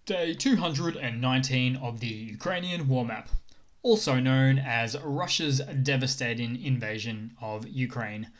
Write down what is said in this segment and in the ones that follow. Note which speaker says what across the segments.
Speaker 1: Day 219 of the Ukrainian war map, also known as Russia's devastating invasion of Ukraine.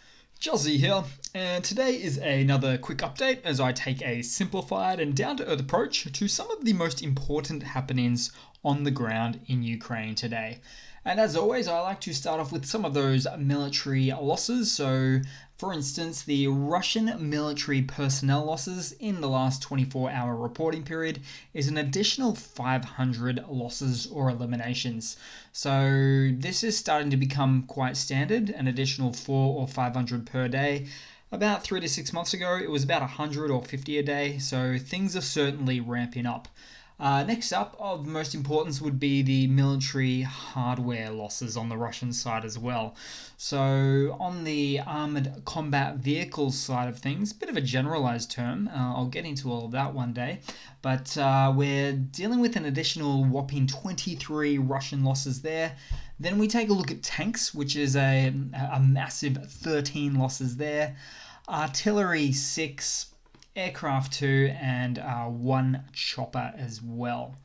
Speaker 1: Juzzy here, and today is another quick update as I take a simplified and down-to-earth approach to some of the most important happenings on the ground in Ukraine today. And as always, I like to start off with some of those military losses. So, for instance, the Russian military personnel losses in the last 24-hour reporting period is an additional 500 losses or eliminations. So this is starting to become quite standard, an additional 400 or 500 per day. About 3 to 6 months ago, it was about 100 or 50 a day, so things are certainly ramping up. Next up, of most importance, would be the military hardware losses on the Russian side as well. So on the armored combat vehicles side of things, bit of a generalized term, I'll get into all of that one day, but we're dealing with an additional whopping 23 Russian losses there. Then we take a look at tanks, which is a massive 13 losses there. Artillery 6, aircraft 2, and 1 chopper as well.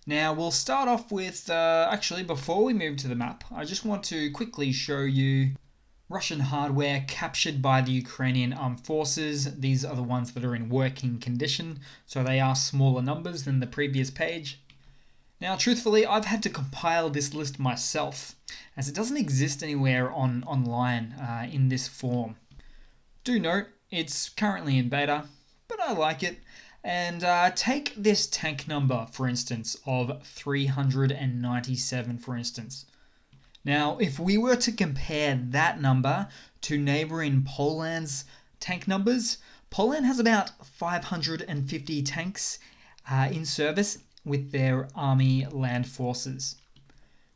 Speaker 1: Now we'll start off with, actually before we move to the map, I just want to quickly show you Russian hardware captured by the Ukrainian armed forces. These are the ones that are in working condition, so they are smaller numbers than the previous page. Now truthfully, I've had to compile this list myself, as it doesn't exist anywhere online in this form. Do note, it's currently in beta, but I like it. And take this tank number, for instance, of 397, for instance. Now, if we were to compare that number to neighboring Poland's tank numbers, Poland has about 550 tanks in service with their army land forces,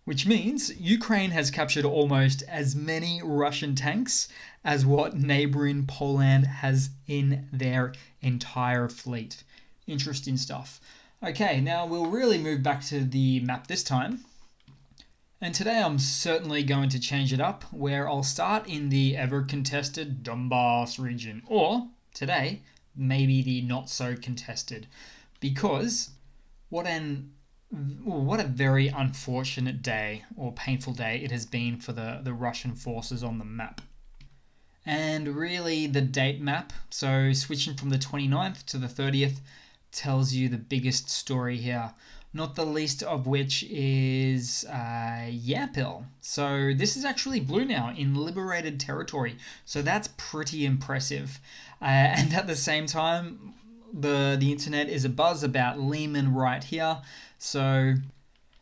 Speaker 1: which means Ukraine has captured almost as many Russian tanks as what neighboring Poland has in their entire fleet. Interesting stuff. Okay, now we'll really move back to the map this time. And today I'm certainly going to change it up, where I'll start in the ever-contested Donbass region, or today, maybe the not-so-contested, because what a very unfortunate day, or painful day, it has been for the Russian forces on the map. And really the date map, so switching from the 29th to the 30th, tells you the biggest story here. Not the least of which is Yapil. So this is actually blue now in liberated territory. So that's pretty impressive. And at the same time, the internet is abuzz about Lehman right here. So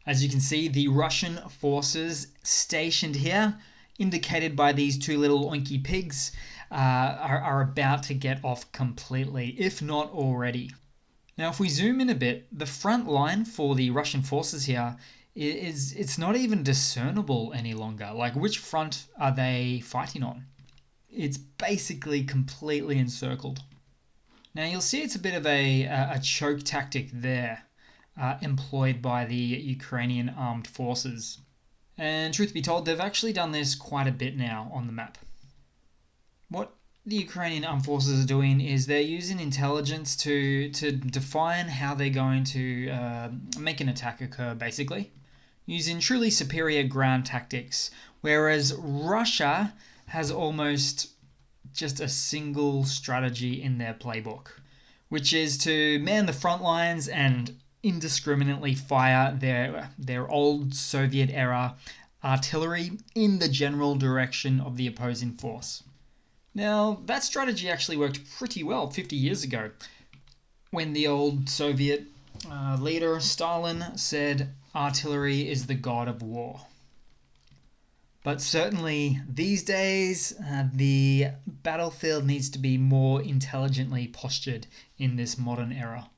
Speaker 1: as you can see, the Russian forces stationed here, indicated by these two little oinky pigs, are about to get off completely, if not already. Now, if we zoom in a bit, the front line for the Russian forces here it's not even discernible any longer. Like, which front are they fighting on? It's basically completely encircled. Now, you'll see it's a bit of a choke tactic there, employed by the Ukrainian armed forces. And truth be told, they've actually done this quite a bit now on the map. What the Ukrainian armed forces are doing is they're using intelligence to define how they're going to make an attack occur, basically, using truly superior ground tactics, whereas Russia has almost just a single strategy in their playbook, which is to man the front lines and indiscriminately fire their old Soviet-era artillery in the general direction of the opposing force. Now, that strategy actually worked pretty well 50 years ago, when the old Soviet leader Stalin said, "Artillery is the god of war." But certainly these days, the battlefield needs to be more intelligently postured in this modern era.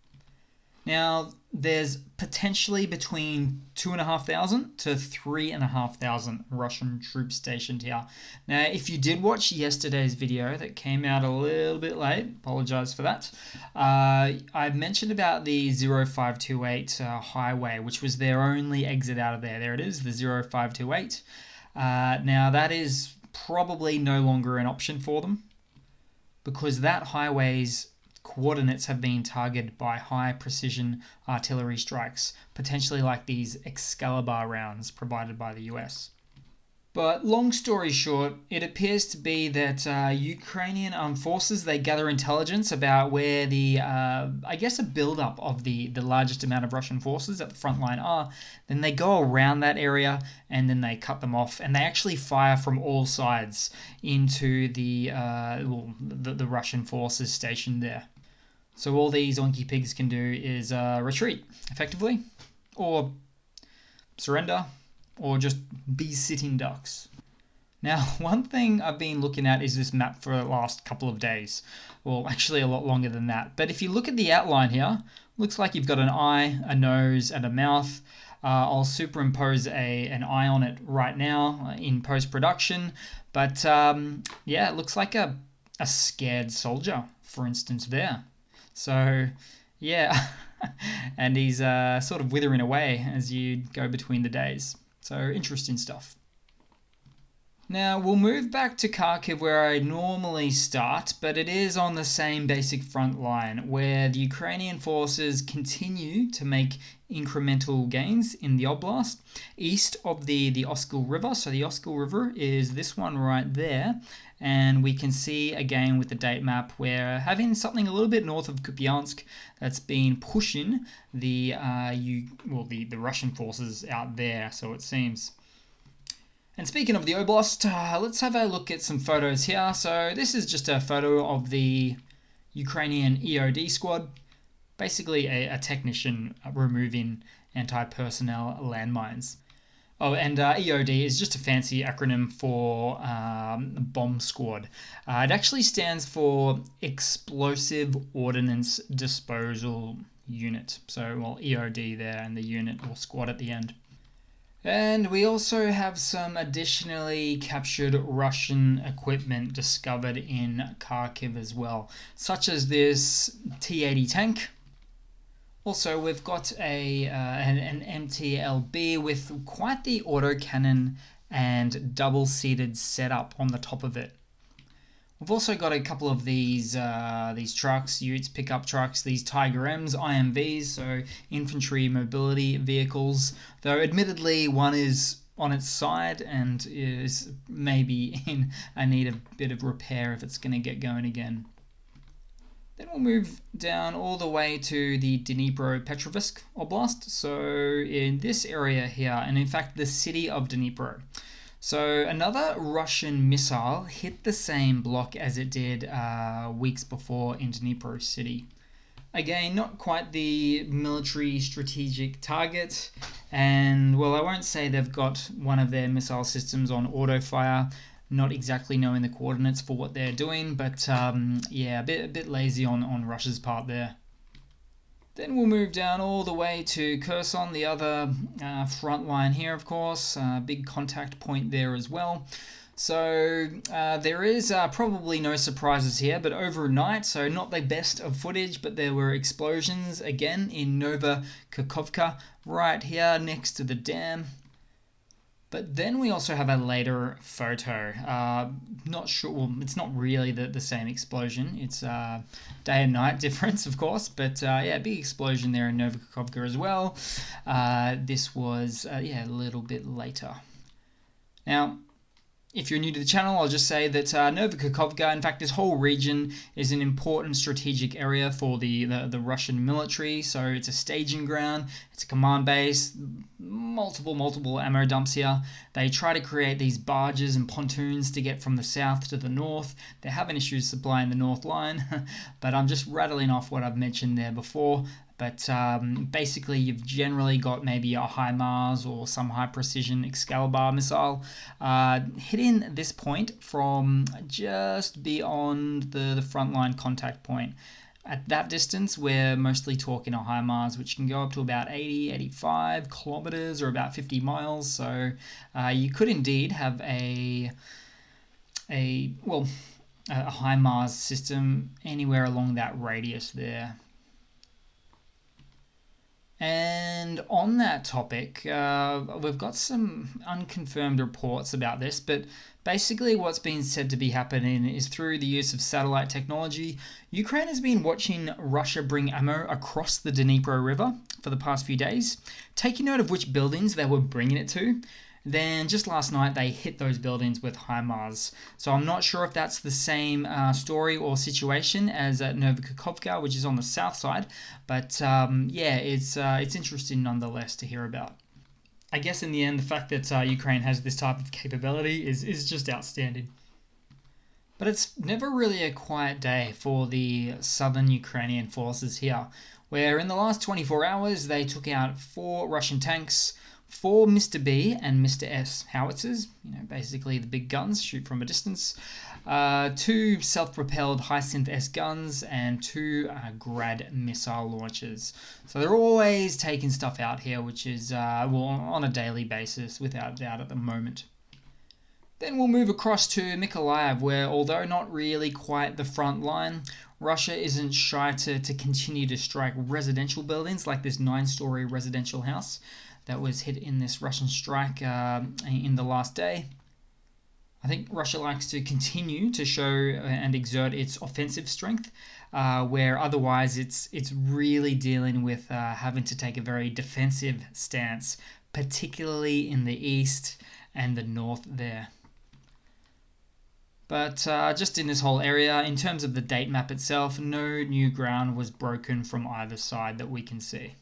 Speaker 1: Now, there's potentially between 2,500 to 3,500 Russian troops stationed here. Now, if you did watch yesterday's video that came out a little bit late, apologize for that, I mentioned about the 0528 highway, which was their only exit out of there. There it is, the 0528. Now, that is probably no longer an option for them, because that highway's coordinates have been targeted by high precision artillery strikes, potentially like these Excalibur rounds provided by the US. But long story short, it appears to be that Ukrainian armed forces, they gather intelligence about where the, a build-up of the largest amount of Russian forces at the front line are. Then they go around that area and then they cut them off. And they actually fire from all sides into the Russian forces stationed there. So all these Onky pigs can do is retreat, effectively, or surrender, or just be sitting ducks. Now, one thing I've been looking at is this map for the last couple of days. Well, actually a lot longer than that. But if you look at the outline here, looks like you've got an eye, a nose, and a mouth. I'll superimpose an eye on it right now in post-production. But it looks like a scared soldier, for instance, there. So, yeah. And he's sort of withering away as you go between the days. So, interesting stuff. Now, we'll move back to Kharkiv where I normally start, but it is on the same basic front line where the Ukrainian forces continue to make incremental gains in the oblast east of the Oskil River. So the Oskil River is this one right there, and we can see again with the date map we're having something a little bit north of Kupiansk that's been pushing the Russian forces out there, so it seems. And speaking of the oblast, let's have a look at some photos here. So this is just a photo of the Ukrainian EOD squad, basically a technician removing anti-personnel landmines. Oh, and EOD is just a fancy acronym for bomb squad. It actually stands for Explosive Ordnance Disposal Unit. So, well, EOD there and the unit or squad at the end. And we also have some additionally captured Russian equipment discovered in Kharkiv as well, such as this T-80 tank. Also, we've got an MTLB with quite the autocannon and double-seated setup on the top of it. We've also got a couple of these trucks, utes, pickup trucks, these Tiger M's, IMVs, so infantry mobility vehicles, though admittedly one is on its side and is maybe in need of a bit of repair if it's going to get going again. Then we'll move down all the way to the Dnipro-Petrovsk Oblast, so in this area here, and in fact the city of Dnipro. So another Russian missile hit the same block as it did weeks before in Dnipro city. Again, not quite the military strategic target, and well, I won't say they've got one of their missile systems on auto fire, not exactly knowing the coordinates for what they're doing, but a bit lazy on Russia's part there. Then we'll move down all the way to Kherson, the other front line here, of course. Big contact point there as well. So there is probably no surprises here, but overnight, so not the best of footage, but there were explosions again in Nova Kakhovka, right here next to the dam. But then we also have a later photo. Not sure, well, it's not really the same explosion. It's day and night difference, of course. But big explosion there in Nova Kakhovka as well. This was, a little bit later. Now, if you're new to the channel, I'll just say that Nova Kakhovka, in fact, this whole region is an important strategic area for the Russian military. So it's a staging ground, it's a command base, multiple ammo dumps here. They try to create these barges and pontoons to get from the south to the north. They're having issues supplying the north line, but I'm just rattling off what I've mentioned there before. But basically, you've generally got maybe a HIMARS or some high-precision Excalibur missile hitting this point from just beyond the frontline contact point. At that distance, we're mostly talking a HIMARS, which can go up to about 80, 85 kilometers or about 50 miles. So you could indeed have a HIMARS system anywhere along that radius there. And on that topic, we've got some unconfirmed reports about this, but basically what's been said to be happening is through the use of satellite technology, Ukraine has been watching Russia bring ammo across the Dnipro River for the past few days, taking note of which buildings they were bringing it to. Then just last night they hit those buildings with HIMARS. So I'm not sure if that's the same story or situation as at Novokhovka, which is on the south side. But yeah, it's interesting nonetheless to hear about. I guess in the end, the fact that Ukraine has this type of capability is just outstanding. But it's never really a quiet day for the southern Ukrainian forces here, where in the last 24 hours they took out 4 Russian tanks, 4 Mr. B and Mr. S howitzers, basically the big guns, shoot from a distance, 2 self-propelled Hyacinth S guns, and 2 Grad missile launchers. So they're always taking stuff out here, which is on a daily basis, without doubt at the moment. Then we'll move across to Mykolaiv, where although not really quite the front line, Russia isn't shy to continue to strike residential buildings like this 9-story residential house that was hit in this Russian strike in the last day. I think Russia likes to continue to show and exert its offensive strength, where otherwise it's really dealing with having to take a very defensive stance, particularly in the east and the north there. But just in this whole area, in terms of the date map itself, no new ground was broken from either side that we can see.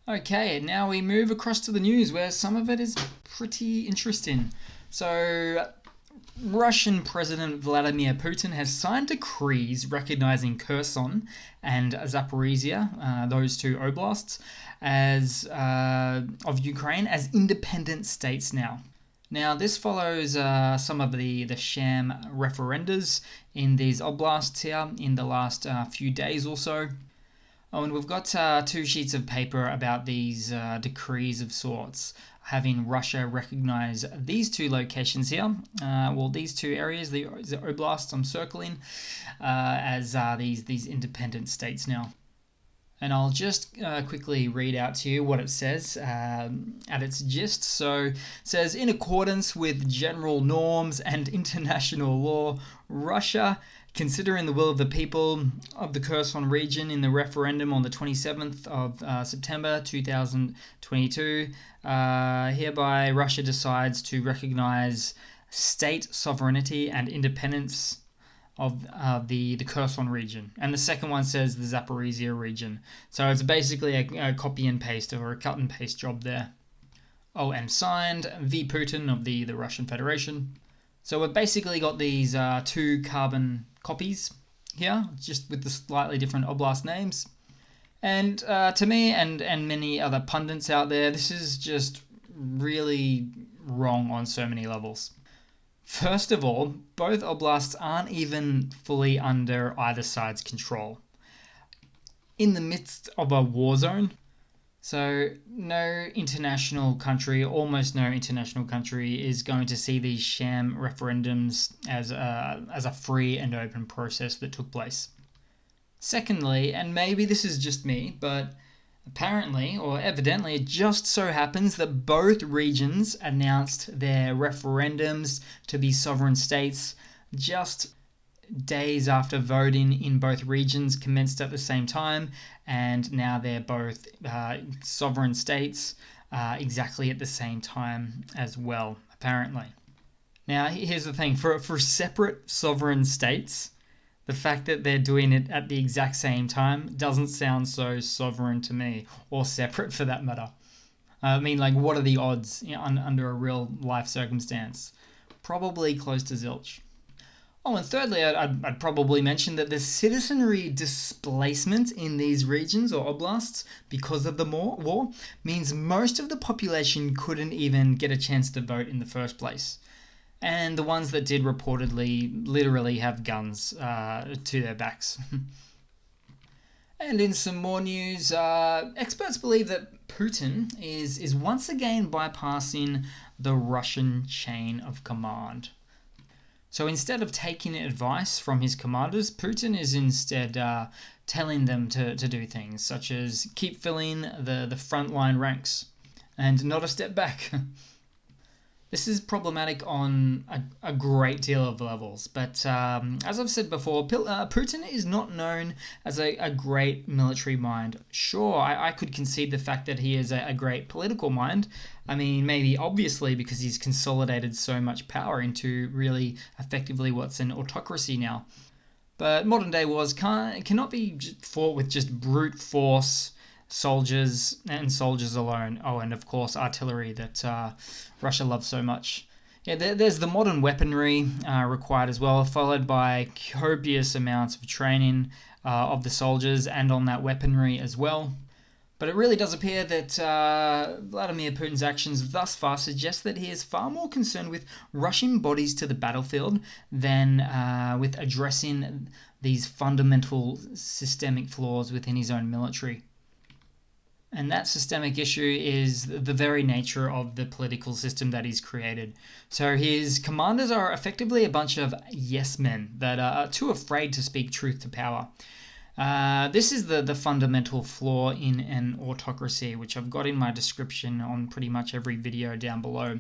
Speaker 1: Okay, now we move across to the news, where some of it is pretty interesting. So, Russian President Vladimir Putin has signed decrees recognizing Kherson and Zaporizhia, those 2 oblasts, as of Ukraine as independent states now. Now, this follows some of the sham referendums in these oblasts here in the last few days or so. Oh, and we've got 2 sheets of paper about these decrees of sorts, having Russia recognize these 2 locations here, these 2 areas, the oblasts I'm circling, as these independent states now. And I'll just quickly read out to you what it says at its gist. So it says, in accordance with general norms and international law, Russia, considering the will of the people of the Kherson region in the referendum on the 27th of September 2022, hereby Russia decides to recognize state sovereignty and independence of the Kherson region. And the second one says the Zaporizhia region. So it's basically a copy and paste or a cut and paste job there. Oh, and signed V. Putin of the Russian Federation. So we've basically got these 2 carbon copies here, just with the slightly different oblast names. And to me and many other pundits out there, this is just really wrong on so many levels. First of all, both oblasts aren't even fully under either side's control. In the midst of a war zone, so no international country, almost no international country, is going to see these sham referendums as a free and open process that took place. Secondly, and maybe this is just me, but apparently, or evidently, it just so happens that both regions announced their referendums to be sovereign states just days after voting in both regions commenced at the same time, and now they're both sovereign states exactly at the same time as well, apparently. Now, here's the thing. For separate sovereign states, the fact that they're doing it at the exact same time doesn't sound so sovereign to me, or separate for that matter. I mean, like, what are the odds under a real life circumstance? Probably close to zilch. Oh, and thirdly, I'd probably mention that the citizenry displacement in these regions or oblasts because of the war means most of the population couldn't even get a chance to vote in the first place. And the ones that did reportedly literally have guns to their backs. And in some more news, experts believe that Putin is once again bypassing the Russian chain of command. So instead of taking advice from his commanders, Putin is instead telling them to do things such as keep filling the frontline ranks and not a step back. This is problematic on a great deal of levels, but as I've said before, Putin is not known as a great military mind. Sure, I could concede the fact that he is a great political mind. I mean, maybe obviously because he's consolidated so much power into really effectively what's an autocracy now. But modern day wars cannot be fought with just brute force, soldiers and soldiers alone. Oh, and of course artillery that Russia loves so much. Yeah, there's the modern weaponry required as well, followed by copious amounts of training of the soldiers and on that weaponry as well. But it really does appear that Vladimir Putin's actions thus far suggest that he is far more concerned with rushing bodies to the battlefield than with addressing these fundamental systemic flaws within his own military. And that systemic issue is the very nature of the political system that he's created. So his commanders are effectively a bunch of yes men that are too afraid to speak truth to power. This is the fundamental flaw in an autocracy, which I've got in my description on pretty much every video down below.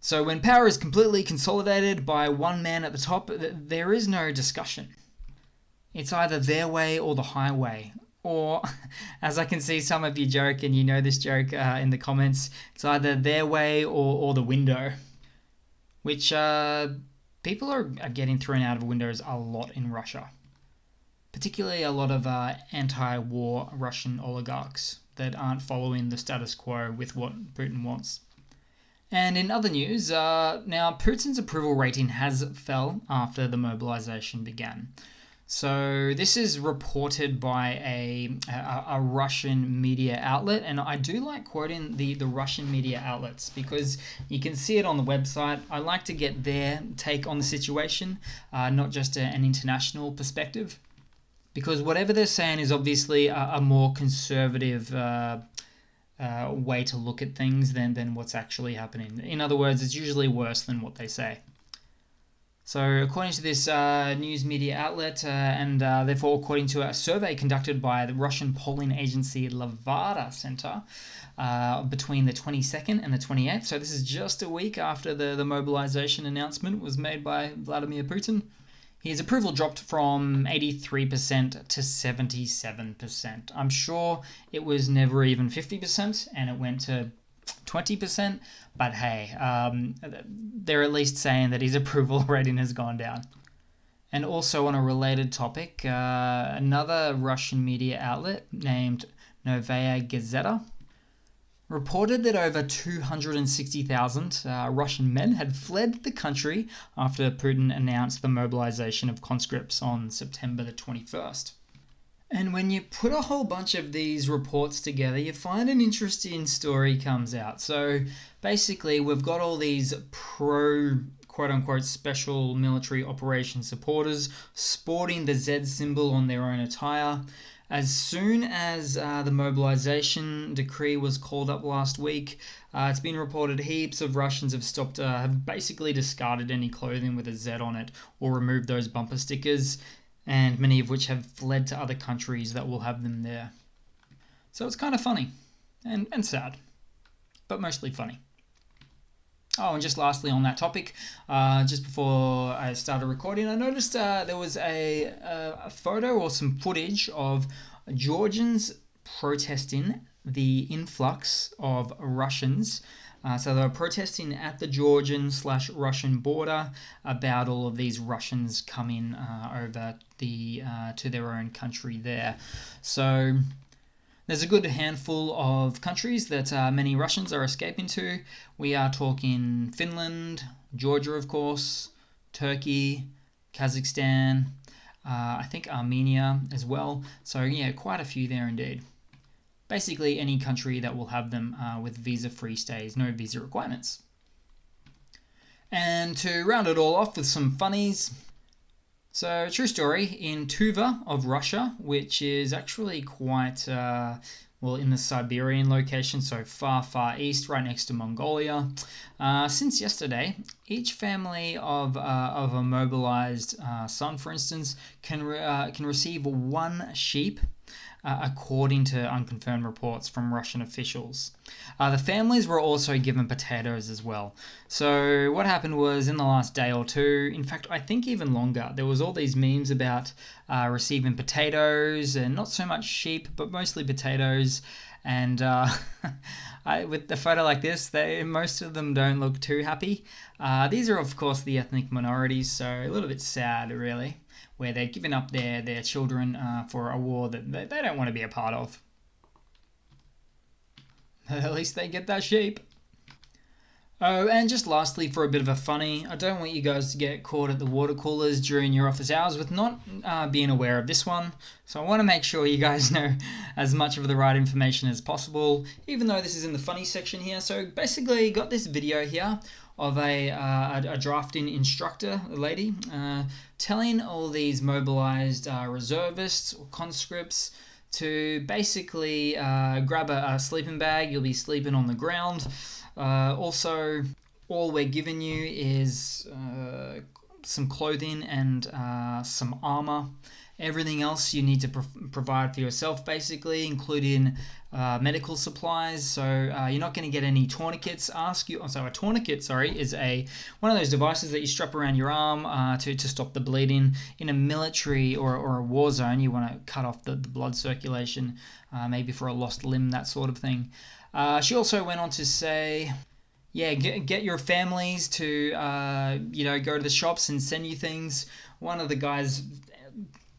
Speaker 1: So when power is completely consolidated by one man at the top, there is no discussion. It's either their way or the highway. Or, as I can see some of you joke, and you know this joke in the comments, it's either their way or the window. Which people are getting thrown out of windows a lot in Russia. Particularly a lot of anti-war Russian oligarchs that aren't following the status quo with what Putin wants. And in other news, now Putin's approval rating has fell after the mobilization began. So this is reported by a Russian media outlet, and I do like quoting the Russian media outlets because you can see it on the website. I like to get their take on the situation, not just an international perspective, because whatever they're saying is obviously a more conservative way to look at things than what's actually happening. In other words, it's usually worse than what they say. So according to this news media outlet, and therefore according to a survey conducted by the Russian polling agency Levada Center between the 22nd and the 28th, so this is just a week after the mobilization announcement was made by Vladimir Putin, his approval dropped from 83% to 77%. I'm sure it was never even 50%, and it went to 20%, but hey, they're at least saying that his approval rating has gone down. And also on a related topic, another Russian media outlet named Novaya Gazeta reported that over 260,000 Russian men had fled the country after Putin announced the mobilization of conscripts on September the 21st. And when you put a whole bunch of these reports together, you find an interesting story comes out. So basically, we've got all these pro quote-unquote special military operation supporters sporting the Z symbol on their own attire. As soon as the mobilization decree was called up last week, it's been reported heaps of Russians have basically discarded any clothing with a Z on it or removed those bumper stickers, and many of which have fled to other countries that will have them there. So it's kind of funny and sad, but mostly funny. Oh, and just lastly on that topic, just before I started recording, I noticed there was a photo or some footage of Georgians protesting the influx of Russians. So they were protesting at the Georgian/Russian border about all of these Russians coming over to their own country there. So there's a good handful of countries that many Russians are escaping to. We are talking Finland, Georgia, of course, Turkey, Kazakhstan, I think Armenia as well. So yeah, quite a few there indeed. Basically any country that will have them with visa-free stays, no visa requirements. And to round it all off with some funnies, So, true story, in Tuva of Russia, which is actually quite, in the Siberian location, so far, far east, right next to Mongolia. Since yesterday, each family of a mobilized son, for instance, can receive one sheep, according to unconfirmed reports from Russian officials. The families were also given potatoes as well. So what happened was, in the last day or two, in fact, I think even longer, there was all these memes about receiving potatoes, and not so much sheep, but mostly potatoes. And with the photo like this, most of them don't look too happy. These are, of course, the ethnic minorities, so a little bit sad, really, where they're giving up their children for a war that they don't want to be a part of. At least they get that sheep. Oh, and just lastly, for a bit of a funny, I don't want you guys to get caught at the water coolers during your office hours with not being aware of this one. So I want to make sure you guys know as much of the right information as possible, even though this is in the funny section here. So basically, got this video here of a drafting instructor, a lady, telling all these mobilized reservists or conscripts to basically grab a sleeping bag. You'll be sleeping on the ground. Also, all we're giving you is some clothing and some armor. Everything else you need to provide for yourself, basically, including medical supplies. So you're not going to get any tourniquets. A tourniquet, is one of those devices that you strap around your arm to stop the bleeding. In a military or a war zone, you want to cut off the blood circulation, maybe for a lost limb, that sort of thing. She also went on to say, get your families to go to the shops and send you things. One of the guys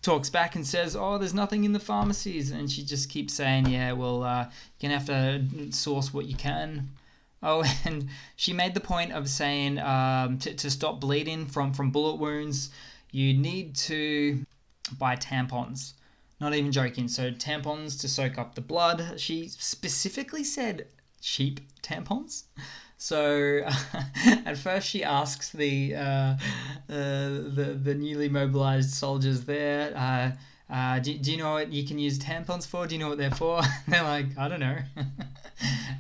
Speaker 1: talks back and says, "Oh, there's nothing in the pharmacies," and she just keeps saying, you're gonna have to source what you can. Oh, and she made the point of saying to stop bleeding from bullet wounds, you need to buy tampons. Not even joking. So tampons to soak up the blood. She specifically said cheap tampons. So at first she asks the newly mobilized soldiers there, do you know what you can use tampons for? Do you know what they're for? They're like, I don't know.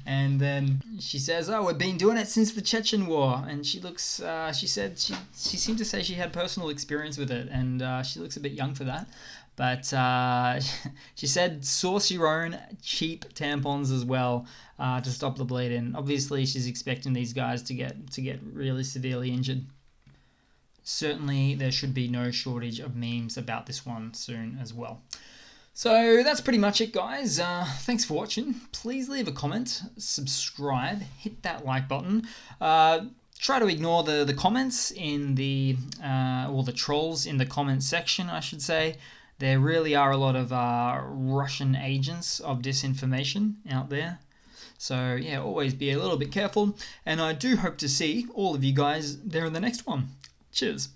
Speaker 1: And then she says, "Oh, we've been doing it since the Chechen War." And she looks, she said she seemed to say she had personal experience with it, and she looks a bit young for that. But she said source your own cheap tampons as well to stop the bleeding. Obviously, she's expecting these guys to get really severely injured. Certainly, there should be no shortage of memes about this one soon as well. So that's pretty much it, guys. Thanks for watching. Please leave a comment, subscribe, hit that like button. Try to ignore the comments in the trolls in the comment section, I should say. There really are a lot of Russian agents of disinformation out there. So yeah, always be a little bit careful. And I do hope to see all of you guys there in the next one. Cheers.